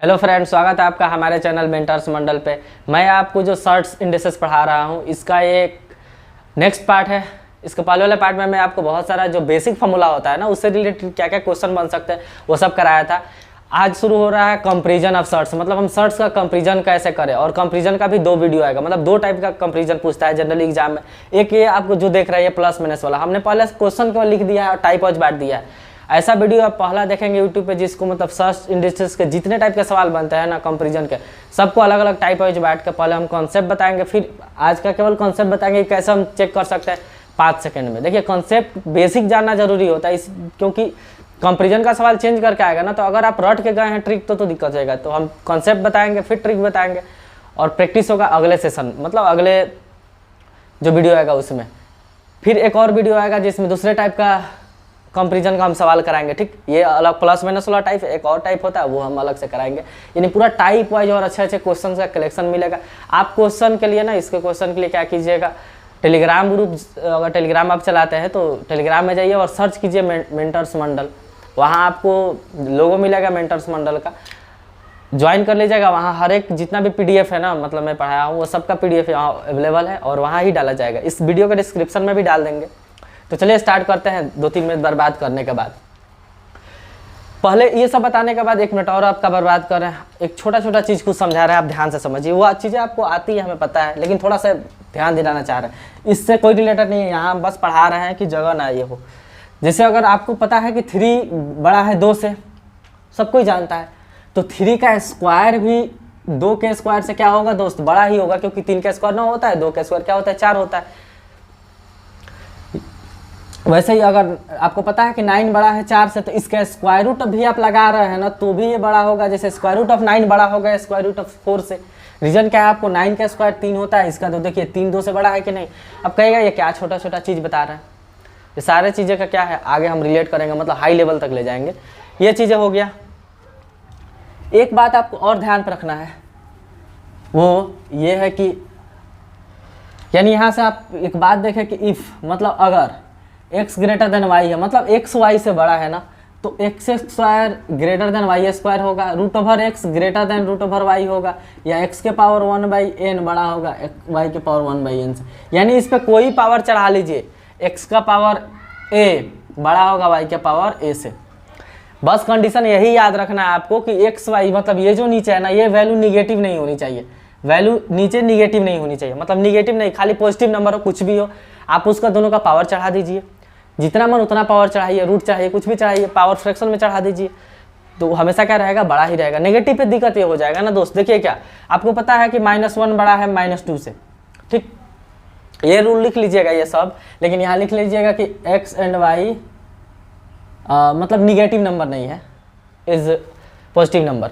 Hello friend, स्वागत है आपका हमारे चैनल मेंटर्स मंडल पे। मैं आपको जो सर्ट्स इंडेक्सेस पढ़ा रहा हूँ इसका एक नेक्स्ट पार्ट है। इसके पहले वाले पार्ट में मैं आपको बहुत सारा जो बेसिक फॉर्मूला होता है ना उससे रिलेटेड क्या क्या क्वेश्चन बन सकते हैं वो सब कराया था। आज शुरू हो रहा है कंपेरिजन ऑफ सर्ट्स, मतलब हम सर्ट्स का कंपेरिजन कैसे करें। और कंपेरिजन का भी दो वीडियो आएगा, मतलब दो टाइप का कंपेरिजन पूछता है जनरली एग्जाम में। एक ये आपको जो देख रहे हैं प्लस माइनस वाला, हमने पहले क्वेश्चन को लिख दिया है और टाइप वाइज बांट दिया है। ऐसा वीडियो आप पहला देखेंगे यूट्यूब पे जिसको मतलब सर्च इंडस्ट्रीज के जितने टाइप के सवाल बनते हैं ना कंपैरिजन के, सबको अलग अलग टाइप वाइज बैठ के पहले हम कॉन्सेप्ट बताएंगे, फिर आज का केवल कॉन्सेप्ट बताएंगे कैसे हम चेक कर सकते हैं 5 सेकंड में। देखिए कॉन्सेप्ट बेसिक जानना जरूरी होता है क्योंकि कंपैरिजन का सवाल चेंज करके आएगा ना, तो अगर आप रट के गए हैं ट्रिक तो दिक्कत होगा। तो हम कॉन्सेप्ट बताएंगे फिर ट्रिक बताएंगे और प्रैक्टिस होगा अगले सेशन, मतलब अगले जो वीडियो आएगा उसमें। फिर एक और वीडियो आएगा जिसमें दूसरे टाइप का कंपैरिजन का हम सवाल कराएंगे। ठीक, ये अलग प्लस माइनस वाला टाइप, एक और टाइप होता है वो हम अलग से कराएंगे। यानी पूरा टाइप वाइज और अच्छे अच्छे क्वेश्चन का कलेक्शन मिलेगा। आप क्वेश्चन के लिए ना, इसके क्वेश्चन के लिए क्या कीजिएगा, टेलीग्राम ग्रुप, अगर टेलीग्राम आप चलाते हैं तो टेलीग्राम में जाइए और सर्च कीजिए मेंटर्स मंडल। वहाँ आपको लोगो मिलेगा मेंटर्स मंडल का, ज्वाइन कर लीजिएगा। वहाँ हर एक जितना भी PDF है ना, मतलब मैं पढ़ाया हूँ वो सबका PDF यहाँ अवेलेबल है और वहाँ ही डाला जाएगा। इस वीडियो के डिस्क्रिप्शन में भी डाल देंगे। तो चलिए स्टार्ट करते हैं 2-3 मिनट बर्बाद करने के बाद। पहले ये सब बताने के बाद 1 मिनट और आपका बर्बाद कर रहे हैं। एक छोटा छोटा चीज़ कुछ समझा रहे हैं, आप ध्यान से समझिए। वो चीज़ें आपको आती है हमें पता है, लेकिन थोड़ा सा ध्यान दिलाना चाह रहे हैं। इससे कोई रिलेटेड नहीं है, यहाँ हम बस पढ़ा रहे हैं कि जगह ना ये हो। जैसे अगर आपको पता है कि 3 बड़ा है 2 से, सब कोई जानता है, तो 3 का स्क्वायर भी 2 के स्क्वायर से क्या होगा दोस्त, बड़ा ही होगा, क्योंकि 3 का स्क्वायर 9 होता है, 2 का स्क्वायर क्या होता है 4 होता है। वैसे ही अगर आपको पता है कि 9 बड़ा है 4 से, तो इसका स्क्वायर रूट भी आप लगा रहे हैं ना तो भी ये बड़ा होगा। जैसे स्क्वायर रूट ऑफ 9 बड़ा होगा स्क्वायर रूट ऑफ 4 से। रीजन क्या है, आपको 9 का स्क्वायर 3 होता है, इसका तो देखिए 3 2 से बड़ा है कि नहीं। अब कहेगा ये क्या छोटा छोटा चीज़ बता रहे हैं। ये सारे चीज़ें का क्या है आगे हम रिलेट करेंगे, मतलब हाई लेवल तक ले जाएंगे। ये चीज़ें हो गया। एक बात आपको और ध्यान पर रखना है, वो ये है कि यानी यहाँ से आप एक बात देखें कि इफ़ मतलब अगर x ग्रेटर देन y है, मतलब x y से बड़ा है ना, तो x square greater than y square होगा, root over x greater than root over y होगा, या x के पावर 1/n बड़ा होगा y के पावर 1/n से। यानी इस पर कोई पावर चढ़ा लीजिए, x का पावर a बड़ा होगा y के पावर a से। बस कंडीशन यही याद रखना है आपको कि x y मतलब ये जो नीचे है ना, ये वैल्यू निगेटिव नहीं होनी चाहिए। वैल्यू नीचे निगेटिव नहीं होनी चाहिए, मतलब निगेटिव नहीं, खाली पॉजिटिव नंबर हो, कुछ भी हो आप उसका दोनों का पावर चढ़ा दीजिए। जितना मन उतना पावर चढ़ाइए, रूट चढ़ाइए, कुछ भी चढ़ाइए, पावर फ्रैक्शन में चढ़ा दीजिए, तो हमेशा क्या रहेगा, बड़ा ही रहेगा। नेगेटिव पे दिक्कत ये हो जाएगा ना दोस्त। देखिए क्या आपको पता है कि -1 बड़ा है -2 से, ठीक, ये रूल लिख लीजिएगा ये सब। लेकिन यहाँ लिख लीजिएगा कि x एंड y मतलब निगेटिव नंबर नहीं है, इज पॉजिटिव नंबर।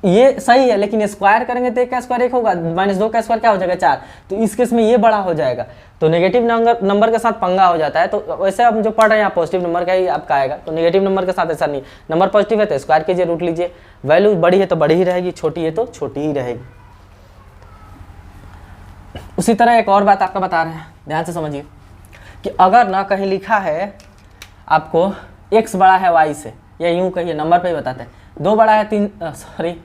ये सही है, लेकिन स्क्वायर करेंगे तो 1 का स्क्वायर 1 होगा, -2 का स्क्वायर क्या हो जाएगा 4, तो इस केस में ये बड़ा हो जाएगा। तो नेगेटिव नंबर के साथ पंगा हो जाता है। तो वैसे हम जो पढ़ रहे हैं यहाँ पॉजिटिव नंबर का ही आपका आएगा, तो नेगेटिव नंबर के साथ ऐसा नहीं। नंबर पॉजिटिव है तो स्क्वायर कीजिए, रूट लीजिए। वैल्यू बड़ी है तो बड़ी ही रहेगी, छोटी है तो छोटी ही रहेगी। उसी तरह एक और बात आपका बता रहे हैं, ध्यान से समझिए कि अगर ना कहीं लिखा है आपको x बड़ा है y से, या यूं कहिए नंबर पे ही बताते हैं, 2 बड़ा है 3 सॉरी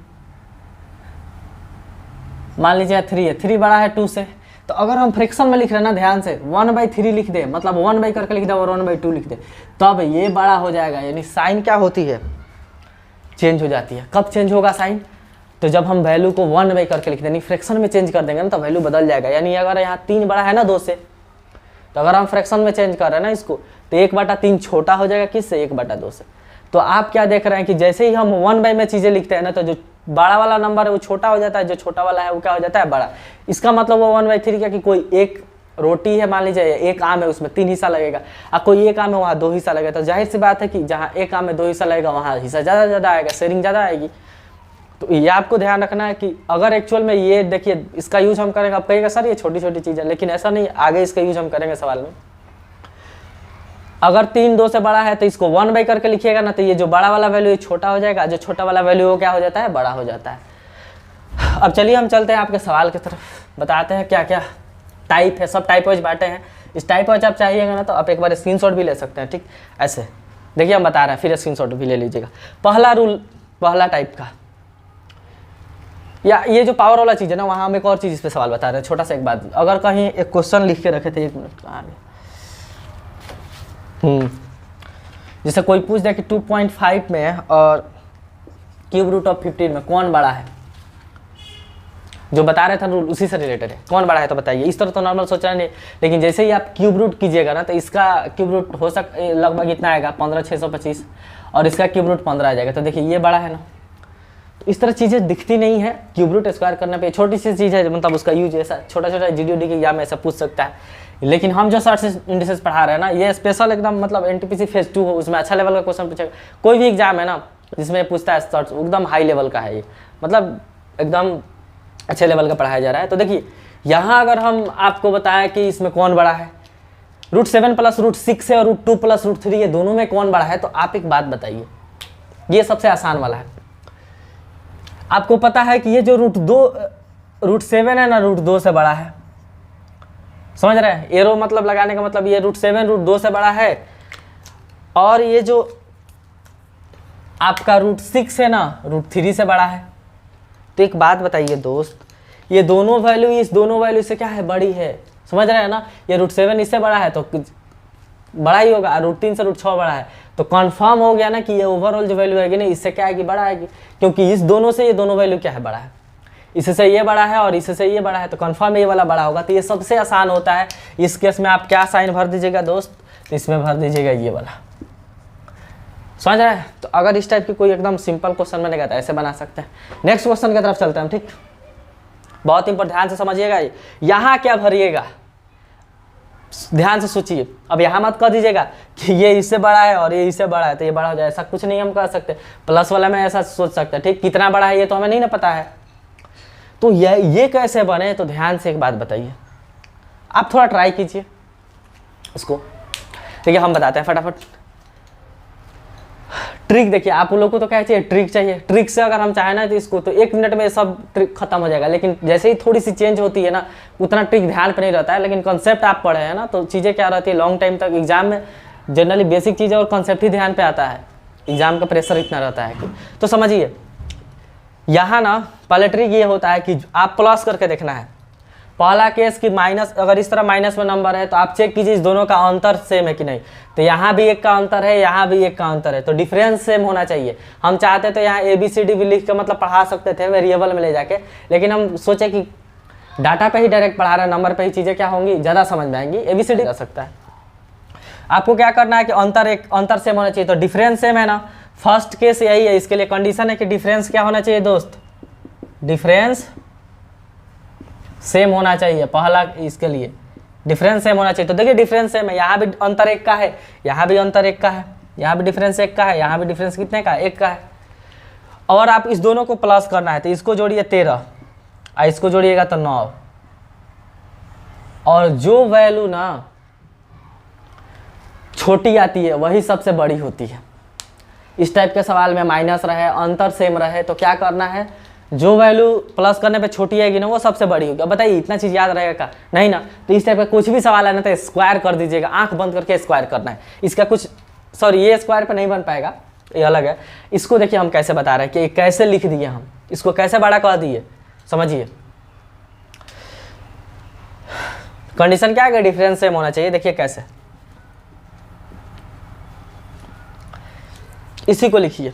मान लीजिए 3 है, 3 बड़ा है 2 से, तो अगर हम फ्रैक्शन में लिख रहे हैं ना ध्यान से 1/3 लिख दे, मतलब 1 करके लिख दे और 1/2 लिख दे, तब ये बड़ा हो जाएगा। यानी साइन क्या होती है, चेंज हो जाती है। कब चेंज होगा साइन, तो जब हम वैल्यू को 1 करके लिख देंगे, फ्रैक्शन में चेंज कर देंगे ना, तो वैल्यू बदल जाएगा। यानी अगर यहाँ 3 बड़ा है ना 2 से, तो अगर हम फ्रैक्शन में चेंज कर रहे हैं ना इसको, तो 1/3 छोटा हो जाएगा किससे, 1/2 से। तो आप क्या देख रहे हैं कि जैसे ही हम 1 में चीज़ें लिखते हैं ना, तो जो बड़ा वाला नंबर है वो छोटा हो जाता है, जो छोटा वाला है वो क्या हो जाता है, बड़ा। इसका मतलब वो 1/3 क्या कि कोई एक रोटी है मान लीजिए, एक आम है उसमें 3 हिस्सा लगेगा, और कोई एक आम है वहाँ 2 हिस्सा लगेगा, तो जाहिर सी बात है कि जहाँ एक आम में 2 हिस्सा लगेगा वहाँ हिस्सा ज़्यादा आएगा, शेयरिंग ज़्यादा आएगी। तो ये आपको ध्यान रखना है कि अगर एक्चुअल में ये देखिए इसका यूज हम करेंगे, आप कहिएगा सर ये छोटी छोटी चीज़ है, लेकिन ऐसा नहीं, आगे इसका यूज हम करेंगे सवाल में। अगर 3 2 से बड़ा है तो इसको 1 करके लिखिएगा ना, तो ये जो बड़ा वाला वैल्यू छोटा हो जाएगा, जो छोटा वाला वैल्यू वो क्या हो जाता है, बड़ा हो जाता है। अब चलिए हम चलते हैं आपके सवाल की तरफ, बताते हैं क्या क्या टाइप है। सब टाइप वाइज बांटे हैं। इस टाइप वाइज आप चाहिएगा ना तो आप एक बार स्क्रीनशॉट भी ले सकते हैं। ठीक, ऐसे देखिए हम बता रहे हैं, फिर स्क्रीनशॉट भी ले लीजिएगा। पहला रूल, पहला टाइप का या ये जो पावर वाला चीज़ है ना, वहाँ हम एक और चीज़ इस पे सवाल बता रहे हैं। छोटा सा एक बात, अगर कहीं एक क्वेश्चन लिख के रखे थे, 1 मिनट कहाँ गया, जैसे कोई पूछ दे कि 2.5 में और क्यूब रूट ऑफ 15 में कौन बड़ा है, जो बता रहे थे रूल उसी से रिलेटेड है, कौन बड़ा है तो बताइए। इस तरह तो नॉर्मल सोचा नहीं, लेकिन जैसे ही आप क्यूब रूट कीजिएगा ना, तो इसका क्यूब रूट हो लगभग इतना आएगा 15,625, और इसका क्यूब रूट 15 आ जाएगा। तो देखिए ये बड़ा है ना, तो इस तरह चीज़ें दिखती नहीं है। क्यूब रूट स्क्वायर करने पे छोटी सी चीज़ है, मतलब उसका यूज ऐसा छोटा छोटा GDOD के एग्जाम में ऐसा पूछ सकता है। लेकिन हम जो शॉर्ट्स इंडिसेस पढ़ा रहे हैं ना, ये स्पेशल एकदम मतलब NTPC फेज 2 हो, उसमें अच्छा लेवल का क्वेश्चन पूछेगा। कोई भी एग्जाम है ना जिसमें पूछता है शॉर्ट्स, एकदम हाई लेवल का है ये, मतलब एकदम अच्छे लेवल का पढ़ाया जा रहा है। तो देखिए यहाँ अगर हम आपको बताएं कि इसमें कौन बड़ा है, √7 + √6 है और √2 + √3 है, दोनों में कौन बड़ा है, तो आप एक बात बताइए। ये सबसे आसान वाला है। आपको पता है कि ये जो √7 है ना, √2 से बड़ा है, समझ रहे हैं। एरो मतलब लगाने का मतलब ये √7 √2 से बड़ा है, और ये जो आपका √6 है ना, √3 से बड़ा है। तो एक बात बताइए दोस्त, ये दोनों वैल्यू इस दोनों वैल्यू से क्या है, बड़ी है, समझ रहे हैं ना। ये √7 इससे बड़ा है तो बड़ा ही होगा, √3 से √6 बड़ा है, तो कंफर्म हो गया ना कि ये ओवरऑल जो वैल्यू आएगी ना, इससे क्या आएगी, बड़ा आएगी, क्योंकि इस दोनों से ये दोनों वैल्यू क्या है, बड़ा है। इससे ये बड़ा है और इससे ये बड़ा है, तो कंफर्म ये वाला बड़ा होगा। तो ये सबसे आसान होता है। इस केस में आप क्या साइन भर दीजिएगा दोस्त, तो इसमें भर दीजिएगा ये वाला, समझ रहे हैं। तो अगर इस टाइप की कोई एकदम सिंपल क्वेश्चन बनेगा तो ऐसे बना सकते हैं। नेक्स्ट क्वेश्चन की तरफ चलते हैं, ठीक। बहुत इंपॉर्टेंट, ध्यान से समझिएगा। यहाँ क्या भरिएगा, ध्यान से सोचिए। अब यहाँ मत कह दीजिएगा कि ये इससे बड़ा है और ये इससे बड़ा है तो ये बड़ा हो जाए, ऐसा कुछ नहीं हम कह सकते। प्लस वाला में ऐसा सोच सकते हैं, ठीक। कितना बड़ा है ये तो हमें नहीं ना पता है, तो ये कैसे बने, तो ध्यान से एक बात बताइए। आप थोड़ा ट्राई कीजिए इसको, देखिए हम बताते हैं फटाफट। ट्रिक देखिए, आप लोगों को तो क्या चाहिए, ट्रिक चाहिए। ट्रिक से अगर हम चाहें ना तो इसको तो 1 मिनट में सब ट्रिक खत्म हो जाएगा, लेकिन जैसे ही थोड़ी सी चेंज होती है ना, उतना ट्रिक ध्यान पे नहीं रहता है। लेकिन कॉन्सेप्ट आप पढ़े हैं ना, तो चीज़ें क्या रहती है, लॉन्ग टाइम तक एग्जाम में जनरली बेसिक चीज़ें और कॉन्सेप्ट ही ध्यान पे आता है। एग्जाम का प्रेशर इतना रहता है। तो समझिए यहाँ ना पहले ट्रिक ये होता है कि आप प्लस करके देखना है। पहला केस कि माइनस, अगर इस तरह माइनस में नंबर है तो आप चेक कीजिए इस दोनों का अंतर सेम है कि नहीं। तो यहाँ भी 1 का अंतर है, यहाँ भी 1 का अंतर है, तो डिफरेंस सेम होना चाहिए। हम चाहते तो यहाँ ABCD भी लिख के मतलब पढ़ा सकते थे वेरिएबल में ले जाके, लेकिन हम सोचे कि डाटा पे ही डायरेक्ट पढ़ा रहे, नंबर पे ही चीज़ें क्या होंगी, ज़्यादा समझ में आएंगी। ABCD जा सकता है। आपको क्या करना है कि अंतर सेम होना चाहिए, तो डिफरेंस सेम है ना। फर्स्ट केस यही है, इसके लिए कंडीशन है कि डिफरेंस क्या होना चाहिए दोस्त, डिफरेंस सेम होना चाहिए। पहला इसके लिए डिफरेंस सेम होना चाहिए। तो देखिए डिफरेंस सेम है, यहाँ भी अंतर 1 का है, यहाँ भी अंतर 1 का है, यहाँ भी डिफरेंस 1 का है, यहाँ भी डिफरेंस कितने का है, 1 का है। और आप इस दोनों को प्लस करना है, तो इसको जोड़िए 13 और इसको जोड़िएगा तो 9, और जो वैल्यू ना छोटी आती है वही सबसे बड़ी होती है। इस टाइप के सवाल में माइनस रहे, अंतर सेम रहे, तो क्या करना है, जो वैल्यू प्लस करने पे छोटी आएगी ना वो सबसे बड़ी होगी। अब बताइए इतना चीज़ याद रहेगा का नहीं ना। तो इस टाइप का कुछ भी सवाल है ना तो स्क्वायर कर दीजिएगा, आंख बंद करके स्क्वायर करना है। इसका कुछ सॉरी ये स्क्वायर पे नहीं बन पाएगा, ये अलग है। इसको देखिए हम कैसे बता रहे हैं कि कैसे लिख दिए, हम इसको कैसे बड़ा कर दिए, समझिए। कंडीशन क्या है, डिफरेंस सेम होना चाहिए। देखिए कैसे, इसी को लिखिए।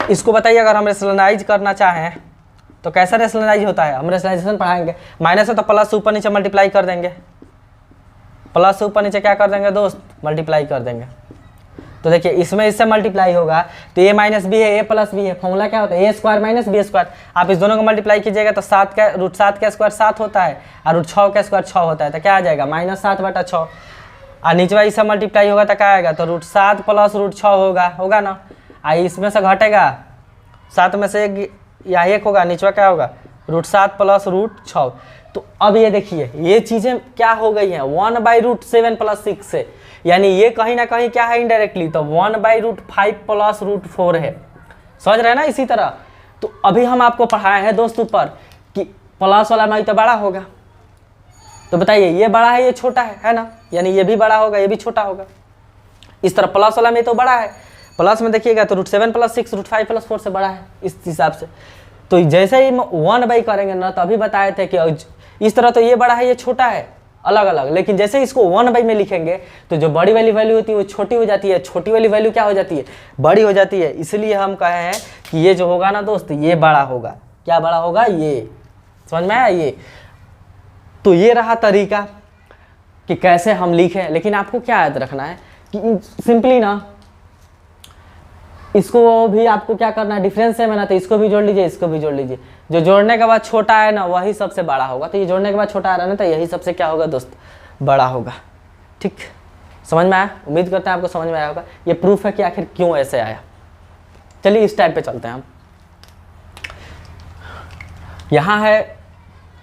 इसको बताइए अगर हम रेशनलाइज करना चाहें तो कैसा रेशनलाइज होता है, हम रेशनलाइजेशन पढ़ाएंगे। माइनस है तो प्लस ऊपर नीचे मल्टीप्लाई कर देंगे, प्लस ऊपर नीचे क्या कर देंगे दोस्त, मल्टीप्लाई कर देंगे। तो देखिए इसमें इससे मल्टीप्लाई होगा तो a माइनस बी है, a प्लस बी है। फॉर्मूला क्या होता है, a square minus B square. आप इस दोनों को मल्टीप्लाई कीजिएगा तो √7 का स्क्वायर 7 होता है और √6 का स्क्वायर 6 होता है। तो क्या आ जाएगा, -7/6। और नीचवा इससे मल्टीप्लाई होगा तो क्या आएगा, तो √7 + √6 होगा ना। इसमें से घटेगा 7 में से 1 या 1 होगा, नीचवा क्या होगा, √7 + √6। तो अब ये देखिए ये चीज़ें क्या हो गई हैं, 1/√7 + 6 से, यानी ये कहीं ना कहीं क्या है इनडायरेक्टली, तो 1/√5 + √4 है। समझ रहे हैं ना। इसी तरह तो अभी हम आपको पढ़ाए हैं दोस्त ऊपर कि प्लस वाला में तो बड़ा होगा। तो बताइए ये बड़ा है ये छोटा है ना, यानी ये भी बड़ा होगा ये भी छोटा होगा। इस तरह प्लस वाला में तो बड़ा है, प्लस में देखिएगा तो √7 + 6 √5 + 4 से बड़ा है इस हिसाब से। तो जैसे ही 1/, करेंगे ना, तो अभी बताए थे कि इस तरह तो ये बड़ा है ये छोटा है अलग अलग, लेकिन जैसे ही इसको 1/, में लिखेंगे तो जो बड़ी वाली वैल्यू होती है वो छोटी हो जाती है, छोटी वाली वैल्यू क्या हो जाती है, बड़ी हो जाती है। इसलिए हम कहे हैं कि ये जो होगा ना दोस्त, ये बड़ा होगा। क्या बड़ा होगा? ये। समझ में आया? ये तो ये रहा तरीका कि कैसे हम लिखें। लेकिन आपको क्या याद रखना है कि सिंपली ना इसको भी आपको क्या करना है, डिफरेंस सेम है ना, तो इसको भी जोड़ लीजिए, इसको भी जोड़ लीजिए। जो जोड़ने के बाद छोटा है ना वही सबसे बड़ा होगा, तो ये जोड़ने के बाद छोटा आ रहा है ना, तो यही सबसे क्या होगा दोस्त, बड़ा होगा। ठीक, समझ में आया? उम्मीद करते हैं आपको समझ में आया होगा। ये प्रूफ है कि आखिर क्यों ऐसे आया। चलिए इस टाइप पे चलते हैं हम। यहाँ है,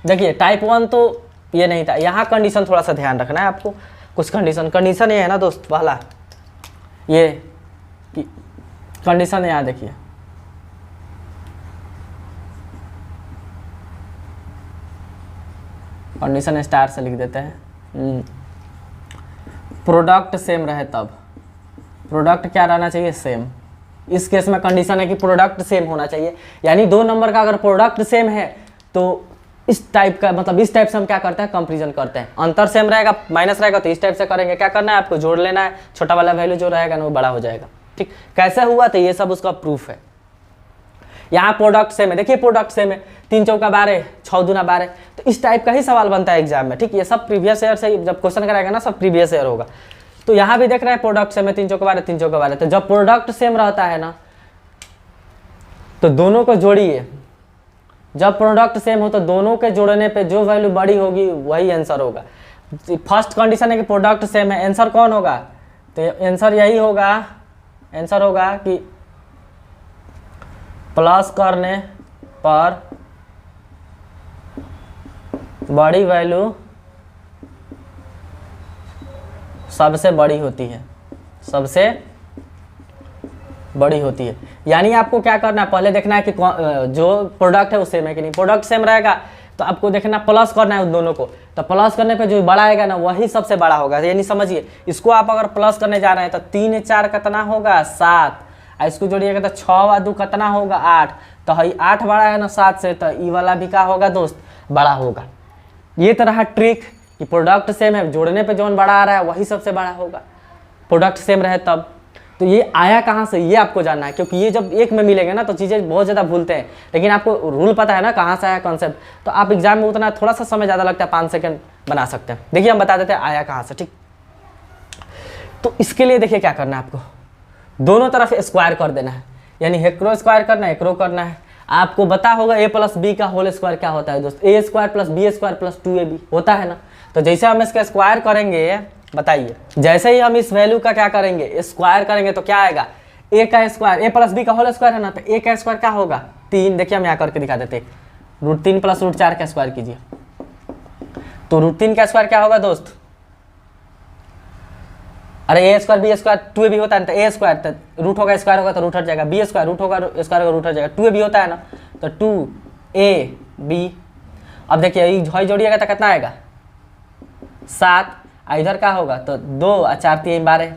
देखिए टाइप 1 तो ये नहीं था। यहाँ कंडीशन थोड़ा सा ध्यान रखना है आपको। कुछ कंडीशन ये है ना दोस्त, पहला ये कंडीशन यहाँ देखिए, कंडीशन स्टार से लिख देते हैं। प्रोडक्ट सेम रहे तब, प्रोडक्ट क्या रहना चाहिए, सेम। इस केस में कंडीशन है कि प्रोडक्ट सेम होना चाहिए, यानी 2 नंबर का अगर प्रोडक्ट सेम है तो इस टाइप का, मतलब इस टाइप से हम क्या करते हैं, कंपैरिजन करते हैं। अंतर सेम रहेगा, माइनस रहेगा, तो इस टाइप से करेंगे। क्या करना है आपको, जोड़ लेना है, छोटा वाला वैल्यू जो रहेगा ना वो बड़ा हो जाएगा। ठीक, कैसे हुआ, तो ये सब उसका प्रूफ है। यहाँ प्रोडक्ट सेम है, देखिए प्रोडक्ट सेम है, 3 चौका 12, 6 दूना 12, तो इस टाइप का ही सवाल बनता है एग्जाम में। ठीक, ये सब प्रीवियस ईयर से जब क्वेश्चन कराएगा ना, सब प्रीवियस ईयर होगा। तो यहाँ भी देख रहे हैं प्रोडक्ट सेम है, 3 चौका 12, 3 चौका 12, तो जब प्रोडक्ट सेम रहता है ना तो दोनों को जोड़िए। जब प्रोडक्ट सेम हो तो दोनों के जोड़ने पे जो वैल्यू बड़ी होगी वही आंसर होगा। फर्स्ट कंडीशन है कि प्रोडक्ट सेम है, आंसर कौन होगा, तो आंसर यही होगा, आंसर होगा कि प्लस करने पर बड़ी वैल्यू सबसे बड़ी होती है, सबसे बड़ी होती है। यानी आपको क्या करना है, पहले देखना है कि जो प्रोडक्ट है वो सेम है कि नहीं। प्रोडक्ट सेम रहेगा तो आपको देखना प्लस करना है उन दोनों को, तो प्लस करने पे जो बड़ा आएगा ना वही सबसे बड़ा होगा। यानी समझिए, इसको आप अगर प्लस करने जा रहे हैं तो 3 4 कितना होगा, 7, और इसको जोड़िएगा तो 6 और 2 कितना होगा, 8, तो 8 बड़ा है ना 7 से, तो ये वाला भी क्या होगा दोस्त, बड़ा होगा। ये तरह ट्रिक कि प्रोडक्ट सेम है, जोड़ने पे जो बड़ा आ रहा है वही सबसे बड़ा होगा, प्रोडक्ट सेम रहे तब। तो ये आया कहाँ से, ये आपको जानना है, क्योंकि ये जब एक में मिलेंगे ना तो चीज़ें बहुत ज़्यादा भूलते हैं। लेकिन आपको रूल पता है ना कहाँ से आया कॉन्सेप्ट, तो आप एग्जाम में उतना थोड़ा सा समय ज़्यादा लगता है, 5 सेकंड बना सकते हैं। देखिए हम बता देते हैं आया कहाँ से। ठीक, तो इसके लिए देखिए क्या करना है आपको, दोनों तरफ स्क्वायर कर देना है, यानी एकरो स्क्वायर करना है, एकरो करना है। आपको बता होगा a + b का होल स्क्वायर क्या होता है दोस्त, a² + b² + 2ab होता है ना। तो जैसे हम इसका स्क्वायर करेंगे, बताइए, जैसे ही हम इस वैल्यू का क्या करेंगे, स्क्वायर करेंगे तो क्या आएगा, a का स्क्वायर, a + b का होल स्क्वायर है ना, तो a का स्क्वायर क्या होगा, 3। देखिए हम यहाँ करके दिखा देते हैं, √3 + √4 का स्क्वायर कीजिए, तो √3 का स्क्वायर क्या होगा दोस्त, अरे a² b² 2ab होता है ना, तो a² तो रूट होगा स्क्वायर होगा तो रूट हट जाएगा, b² रूट होगा स्क्वायर होगा रूट हट जाएगा, 2ab होता है ना, तो 2ab। अब देखिए जोड़िएगा तो कितना आएगा, 7, इधर क्या होगा तो 2 और 4 3 12।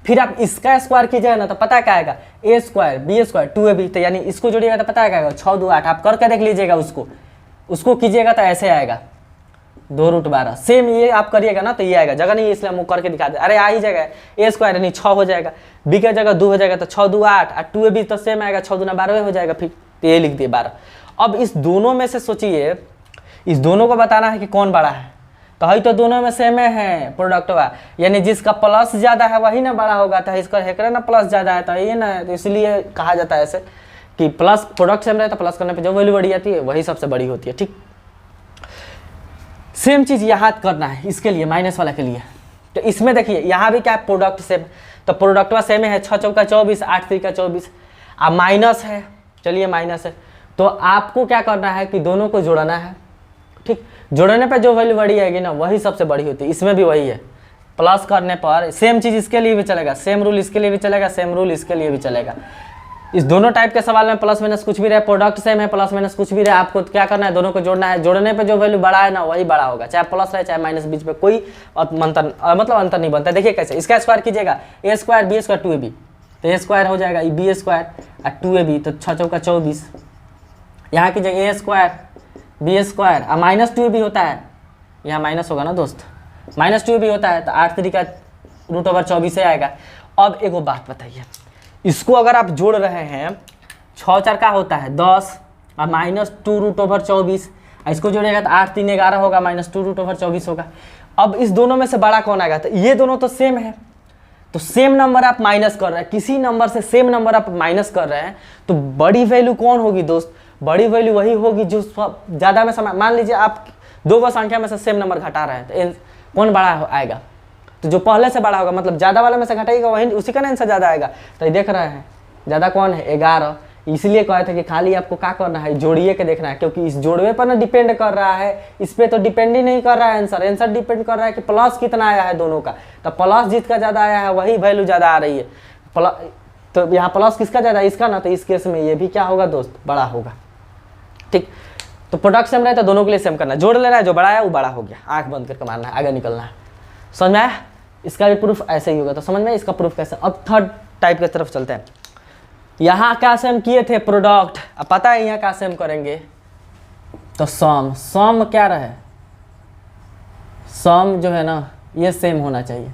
फिर आप इसका स्क्वायर कीजिएगा ना तो पता है क्या आएगा, a² b² 2ab, तो यानी इसको जोड़िएगा तो पता है क्या आएगा, 6 2 8। आप करके देख लीजिएगा, उसको कीजिएगा तो ऐसे आएगा 2√12। सेम ये आप करिएगा ना तो ये आएगा, जगह नहीं इसलिए हम वो करके दिखा दे, अरे आ ही जाएगा, a² यानी 6 हो जाएगा, b का जगह 2 हो जाएगा, तो 6 2 8 और 2ab तो सेम आएगा, 6 2 12 हो जाएगा। फिर तो ये लिख दिए 12। अब इस दोनों में से सोचिए, इस दोनों को बताना है कि कौन बड़ा है, तो है तो दोनों में सेम है प्रोडक्टवा, यानी जिसका प्लस ज़्यादा है वही ना बड़ा होगा, तो इसका हेकरा ना प्लस ज़्यादा है तो ये ना, तो इसलिए कहा जाता है ऐसे कि प्लस प्रोडक्ट सेम रहे तो प्लस करने पे जो वैल्यू बड़ी आती है वही सबसे बड़ी होती है। ठीक, सेम चीज़ यहाँ करना है इसके लिए, माइनस वाला के लिए। तो इसमें देखिए यहाँ भी क्या प्रोडक्ट सेम, तो प्रोडक्टवा सेम है, 6 चौका 24 8 3 24, अब माइनस है, चलिए माइनस है, तो आपको क्या करना है कि दोनों को जोड़ना है। ठीक, जोड़ने पे जो वैल्यू बड़ी आएगी ना वही सबसे बड़ी होती है, इसमें भी वही है। प्लस करने पर सेम चीज़ इसके लिए भी चलेगा, सेम रूल इसके लिए भी चलेगा, सेम रूल इसके लिए भी चलेगा। इस दोनों टाइप के सवाल में प्लस माइनस कुछ भी रहे, प्रोडक्ट सेम है प्लस माइनस कुछ भी रहे, आपको क्या करना है, दोनों को जोड़ना है। जोड़ने पे जो वैल्यू बड़ा है ना वही बड़ा होगा, चाहे प्लस रहे चाहे माइनस, बीच में कोई अंतर नहीं बनता। देखिए कैसे, इसका स्क्वायर कीजिएगा, a² b² 2ab, तो a² हो जाएगा b² और 2ab, तो 6 चौका 24, यहाँ की जगह ए स्क्वायर बी स्क्वायर और माइनस टू भी होता है, यहाँ माइनस होगा ना दोस्त, माइनस टू भी होता है, तो 8 3 का √24 आएगा। अब एक बात बताइए, इसको अगर आप जोड़ रहे हैं 6 4 का होता है 10 और -2 √24, इसको जोड़ेगा तो 8 3 11 होगा, -2 √24 होगा। अब इस दोनों में से बड़ा कौन आएगा, तो ये दोनों तो सेम है, तो सेम नंबर आप माइनस कर रहे हैं, किसी नंबर से सेम नंबर आप माइनस कर रहे हैं, तो बड़ी वैल्यू कौन होगी दोस्त, बड़ी वैल्यू वही होगी जो ज़्यादा में समय, मान लीजिए आप दो गो संख्या में से सेम नंबर घटा रहे हैं, तो कौन बड़ा आएगा, तो जो पहले से बड़ा होगा, मतलब ज़्यादा वाले में से घटाएगा वही उसी का आंसर ज़्यादा आएगा। तो ये देख रहे हैं ज़्यादा कौन है, 11। इसलिए कहे थे कि खाली आपको क्या करना है, जोड़िए के देखना है, क्योंकि इस जोड़वे पर ना डिपेंड कर रहा है, इस पर तो डिपेंड ही नहीं कर रहा है आंसर, आंसर डिपेंड कर रहा है कि प्लस कितना आया है दोनों का, तो प्लस जिसका ज़्यादा आया है वही वैल्यू ज़्यादा आ रही है। तो यहाँ प्लस किसका ज़्यादा, इसका ना, तो इस केस में ये भी क्या होगा दोस्त, बड़ा होगा। ठीक, तो प्रोडक्ट सेम रहे तो दोनों के लिए सेम करना है, जोड़ लेना है, जो बड़ा है वो बड़ा हो गया, आँख बंद करके मारना है, आगे निकलना है। समझ में आया, इसका भी प्रूफ ऐसे ही होगा। तो समझ में इसका प्रूफ कैसे। अब थर्ड टाइप की तरफ चलते हैं। यहाँ क्या सेम किए थे, प्रोडक्ट, अब पता है यहाँ क्या सेम करेंगे, तो सम, सम क्या रहे, सम जो है ना ये सेम होना चाहिए,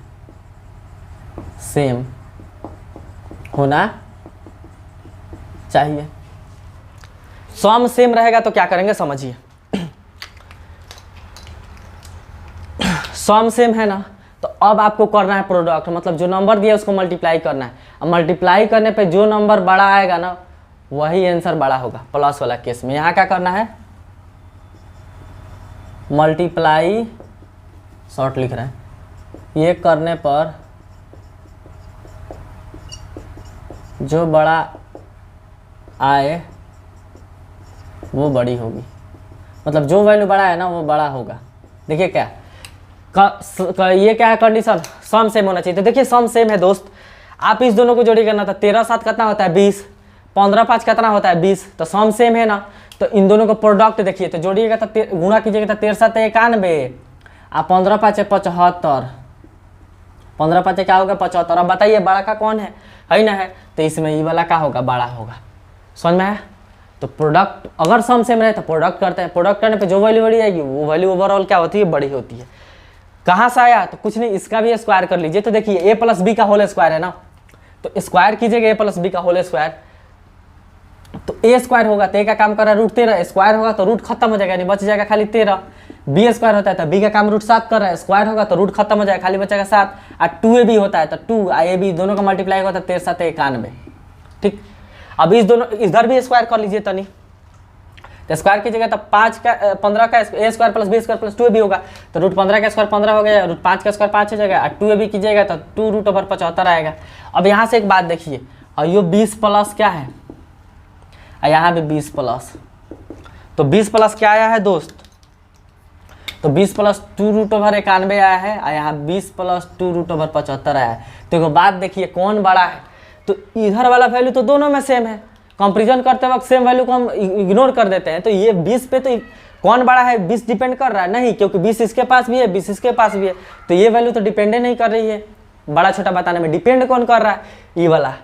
सेम होना चाहिए। सम सेम रहेगा तो क्या करेंगे समझिए, सम सेम है ना, तो अब आपको करना है प्रोडक्ट, मतलब जो नंबर दिया उसको मल्टीप्लाई करना है। अब मल्टीप्लाई करने पे जो नंबर बड़ा आएगा ना वही आंसर बड़ा होगा, प्लस वाला केस में। यहाँ क्या करना है, मल्टीप्लाई, शॉर्ट लिख रहे हैं, ये करने पर जो बड़ा आए वो बड़ी होगी, मतलब जो वैल्यू बड़ा है ना वो बड़ा होगा। देखिए क्या ये क्या है कंडीशन, सम सेम होना चाहिए। तो देखिए सम सेम है दोस्त, आप इस दोनों को जोड़ी करना था, 13 7 कितना होता है 20, 15 5 कितना होता है 20, तो सम सेम है ना, तो इन दोनों को प्रोडक्ट देखिए, तो जोड़िएगा तो गुणा कीजिएगा तो 13 7 91 और 15 5 75, 15 5 क्या होगा 75। अब बताइए बड़ा का कौन है ना है, तो इसमें ये वाला क्या होगा, बड़ा होगा। समझ में आया। तो प्रोडक्ट अगर सम सेम रहे तो प्रोडक्ट करते हैं, प्रोडक्ट करने पे जो वैल्यू बड़ी आएगी वो वैल्यू ओवरऑल क्या होती है, बड़ी होती है। कहाँ से आया, तो कुछ नहीं, इसका भी स्क्वायर कर लीजिए। तो देखिए a + b का होल स्क्वायर है ना, तो स्क्वायर कीजिएगा a + b का होल स्क्वायर, तो a स्क्वायर होगा तो a का काम कर रहा है √13, स्क्वायर होगा तो रूट खत्म हो जाएगा, नहीं बच जाएगा खाली 13। b स्क्वायर होता है तो b का काम √7 कर रहा है, स्क्वायर होगा तो रूट खत्म हो जाएगा, खाली बचेगा 7। और 2ab होता है तो 2 ab दोनों का मल्टीप्लाई होता है 13 7 91। ठीक, अब इस दोनों इधर भी स्क्वायर कर लीजिए तनी, तो स्क्वायर कीजिएगा तो 15 का a square + b square + 2ab होगा, तो √15 का स्क्वायर 15 हो गया, √5 का स्क्वायर 5 हो जाएगा, और 2ab कीजिएगा तो 2√75 आएगा। अब यहाँ से एक बात देखिए, और ये 20 प्लस क्या है, और यहाँ भी 20 प्लस, तो 20 प्लस क्या आया है दोस्त, तो 20 + 2√91 आया है, और यहाँ 20 + 2√75 आया है। तो एक बात देखिए कौन बड़ा है, तो इधर वाला वैल्यू तो दोनों में सेम है, कंपेरिजन करते वक्त सेम वैल्यू को हम इग्नोर कर देते हैं। तो ये 20 पे तो कौन बड़ा है, 20 डिपेंड कर रहा है नहीं, क्योंकि 20 इसके पास भी है 20 इसके पास भी है, तो ये वैल्यू तो डिपेंड नहीं कर रही है। बड़ा छोटा बताने में डिपेंड कौन कर रहा है, ये वाला।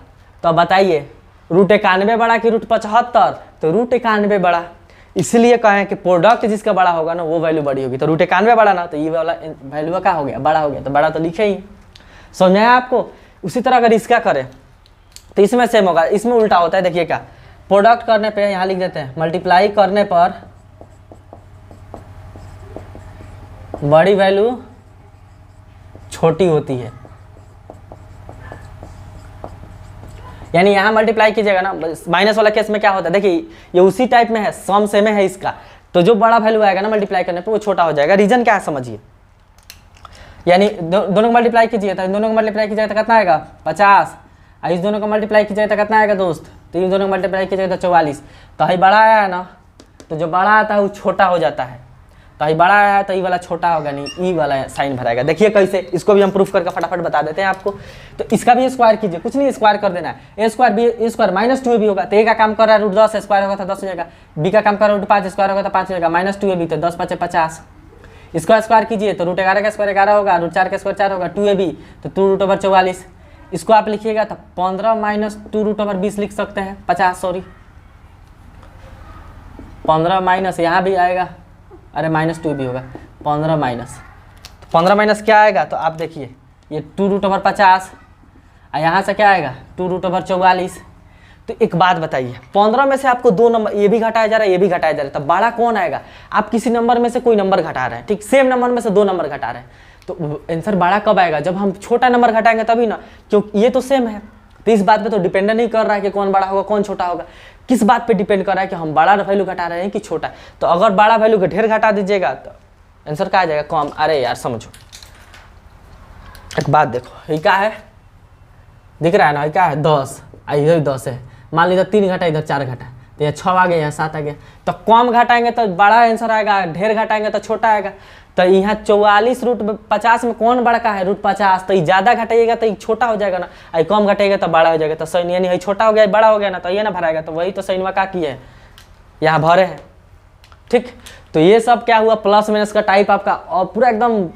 तो अब बताइए √91 बड़ा कि √75, तो √91 बड़ा, इसलिए कहें कि प्रोडक्ट जिसका बड़ा होगा ना वो वैल्यू बड़ी होगी। तो √91 बड़ा ना, तो ये वाला वैल्यू क्या हो गया, बड़ा हो गया, तो बड़ा तो लिखे ही। समझाया आपको। उसी तरह अगर इसका करें तो इसमें सेम होगा, इसमें उल्टा होता है। देखिए क्या, प्रोडक्ट करने पे यहाँ लिख देते हैं, मल्टीप्लाई करने पर बड़ी वैल्यू छोटी होती है, यानी यहाँ मल्टीप्लाई कीजिएगा ना, माइनस वाला केस में क्या होता है, देखिए ये उसी टाइप में है, सम सेम है इसका, तो जो बड़ा वैल्यू आएगा ना मल्टीप्लाई करने पे वो छोटा हो जाएगा। रीजन क्या है समझिए, यानी दोनों को मल्टीप्लाई कीजिए, तो इन दोनों को मल्टीप्लाई कीजिएगा तो कितना आएगा 50, और इस दोनों को मल्टीप्लाई कीजिएगा तो कितना आएगा दोस्त, तो इन दोनों को मल्टीप्लाई कीजिएगा तो 44। तो ये बड़ा आया है ना, तो जो बड़ा आता है वो छोटा हो जाता है, तो ये बड़ा आया है तो ये वाला छोटा होगा नहीं, ई वाला साइन भराएगा। देखिए कैसे, इसको भी हम प्रूफ करके फटाफट बता देते हैं आपको। तो इसका भी स्क्वायर कीजिए, कुछ नहीं स्क्वायर कर देना है, a square b square -2ab होगा, तो a का काम कर रहा है √10, स्क्वायर होगा तो 10 हो जाएगा, b का काम कर रहा है √5, स्क्वायर होगा तो 5 हो जाएगा, -2ab तो 10 5 50। इसका स्क्वायर कीजिए तो √11 का स्क्वायर 11 होगा, √4 का स्क्वायर 4 होगा, 2ab तो 2√44। इसको आप लिखिएगा तो 15 - 2√20 लिख सकते हैं, 50 सॉरी, 15 माइनस यहाँ भी आएगा, अरे -2 भी होगा, 15 माइनस, तो 15 माइनस क्या आएगा, तो आप देखिए ये 2√50 और यहाँ से क्या आएगा 2√44। तो एक बात बताइए, 15 में से आपको 2 नंबर ये भी घटाया जा रहा है, ये भी घटाया जा रहा है, तब बड़ा कौन आएगा? आप किसी नंबर में से कोई नंबर घटा रहे हैं, ठीक, सेम नंबर में से 2 नंबर घटा रहे हैं, तो आंसर बड़ा कब आएगा? जब हम छोटा नंबर घटाएंगे तभी ना, क्योंकि ये तो सेम है। तो इस बात पे तो डिपेंड नहीं कर रहा है कि कौन बड़ा होगा कौन छोटा होगा, किस बात पे डिपेंड कर रहा है कि हम बड़ा वैल्यू घटा रहे हैं कि छोटा। तो अगर बड़ा वैल्यू का ढेर घटा दीजिएगा तो आंसर क्या आ जाएगा? कम। अरे यार समझो, एक बात देखो, ये क्या है, दिख रहा है ना, ये क्या है 10, इधर 10 है, मान लीजिए 3 घटा इधर 4 घटा, तो ये 6 आ गया, यहाँ 7 आ गया। तो कम घटाएंगे तो बड़ा आंसर आएगा, ढेर घटाएंगे तो छोटा आएगा। तो यहाँ 44√50 में कौन बड़ा का है? √50। तो ये ज़्यादा घटाइएगा तो ये छोटा हो जाएगा ना, आई कम घटाइएगा तो बड़ा हो जाएगा। तो सही यानी ये छोटा हो गया बड़ा हो गया ना, तो ये ना भराएगा। तो वही तो सही का किए है, यहाँ भरे हैं, ठीक। तो ये सब क्या हुआ, प्लस माइनस का टाइप आपका, और पूरा एकदम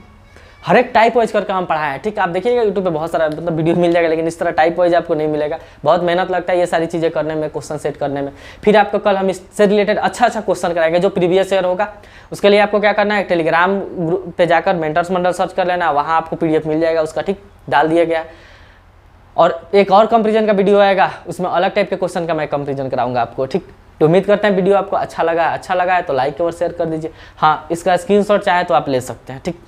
हर एक टाइप वाइज करके हम पढ़ाया है, ठीक। आप देखिएगा यूट्यूब पे बहुत सारा मतलब वीडियो मिल जाएगा, लेकिन इस तरह टाइप वाइज आपको नहीं मिलेगा। बहुत मेहनत लगता है ये सारी चीज़ें करने में, क्वेश्चन सेट करने में। फिर आपको कल हम इससे रिलेटेड अच्छा क्वेश्चन कराएंगे जो प्रीवियस ईयर होगा। उसके लिए आपको क्या करना है, टेलीग्राम ग्रुप पे जाकर मेंटर्स मंडल सर्च कर लेना, वहाँ आपको PDF मिल जाएगा उसका, ठीक, डाल दिया गया। और एक और कंपेरिजन का वीडियो आएगा, उसमें अलग टाइप के क्वेश्चन का मैं कंपेरिजन कराऊंगा आपको, ठीक। तो उम्मीद करते हैं वीडियो आपको अच्छा लगा है तो लाइक और शेयर कर दीजिए। हाँ, इसका स्क्रीनशॉट चाहे तो आप ले सकते हैं, ठीक।